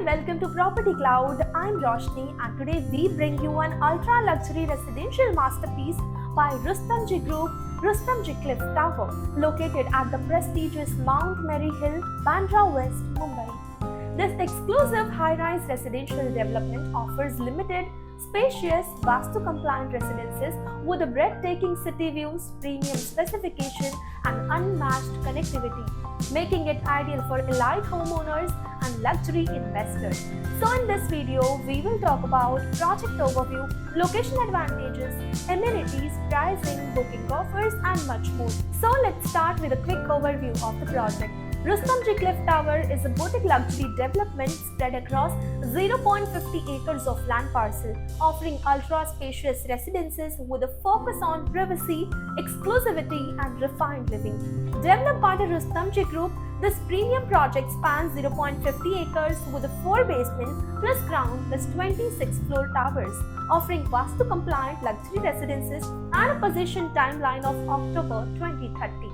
and welcome to Property Cloud. I'm Roshni and today we bring you an ultra luxury residential masterpiece by Rustomjee Group, Rustomjee Cliff Tower, located at the prestigious Mount Mary Hill, Bandra West, Mumbai. This exclusive high-rise residential development offers limited, spacious, Vastu-compliant residences with a breathtaking city views, premium specification, and unmatched connectivity, making it ideal for elite homeowners and luxury investors. So in this video, we will talk about project overview, location advantages, amenities, pricing, booking offers, and much more. So let's start with a quick overview of the project. Rustomjee Cliff Tower is a boutique luxury development spread across 0.50 acres of land parcel, offering ultra-spacious residences with a focus on privacy, exclusivity, and refined living. Developed by the Rustomjee Group, this premium project spans 0.50 acres with a 4 basement plus ground plus 26 floor towers, offering Vastu-compliant luxury residences and a position timeline of October 2030.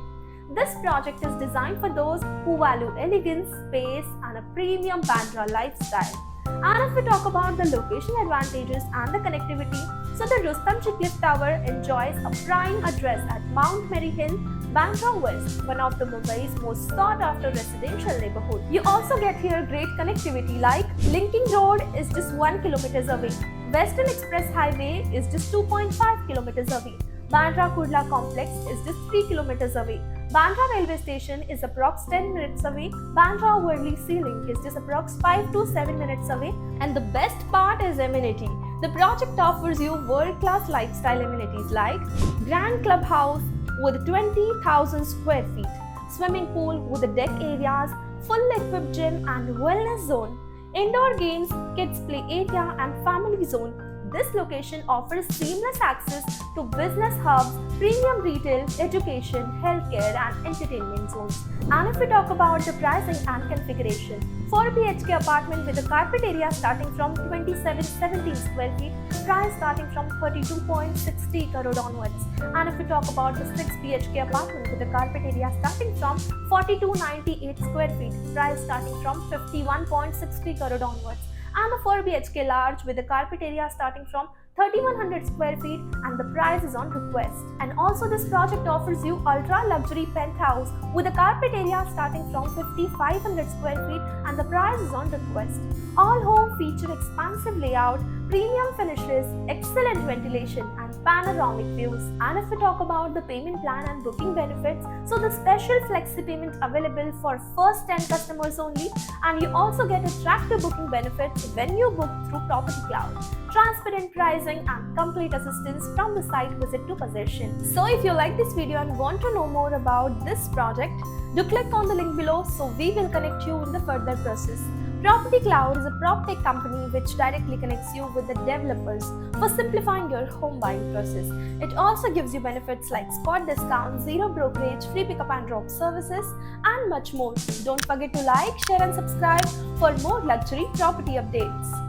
This project is designed for those who value elegance, space, and a premium Bandra lifestyle. And if we talk about the location advantages and the connectivity, so the Rustomjee Cliff Tower enjoys a prime address at Mount Mary Hill, Bandra West, one of the Mumbai's most sought-after residential neighborhood. You also get here great connectivity like Linking Road is just 1 km away, Western Express Highway is just 2.5 km away, Bandra Kurla Complex is just 3 km away, Bandra Railway Station is approx 10 minutes away, Bandra Worli Sea Link is just approx 5 to 7 minutes away, and the best part is amenity. The project offers you world-class lifestyle amenities like Grand Clubhouse with 20,000 square feet, swimming pool with the deck areas, full equipped gym and wellness zone, indoor games, kids play area and family zone. This location offers seamless access to business hubs, premium retail, education, healthcare and entertainment zones. And if we talk about the pricing and configuration, 4 BHK apartment with a carpet area starting from 2770 square feet, price starting from 32.60 crore onwards. And if we talk about the 6 BHK apartment with a carpet area starting from 4298 square feet, price starting from 51.60 crore onwards. And the 4 BHK large with a carpet area starting from 3100 square feet and the price is on request. And also this project offers you ultra luxury penthouse with a carpet area starting from 5500 square feet and the price is on request. All home feature expansive layout, premium finishes, excellent ventilation and panoramic views. And if we talk about the payment plan and booking benefits, so the special flexi payment available for first 10 customers only, and you also get attractive booking benefits when you book through Property Cloud, transparent pricing and complete assistance from the site visit to possession. So if you like this video and want to know more about this project, do click on the link below so we will connect you in the further process. Property Cloud is a PropTech company which directly connects you with the developers for simplifying your home buying process. It also gives you benefits like spot discount, zero brokerage, free pickup and drop services, and much more. Don't forget to like, share, and subscribe for more luxury property updates.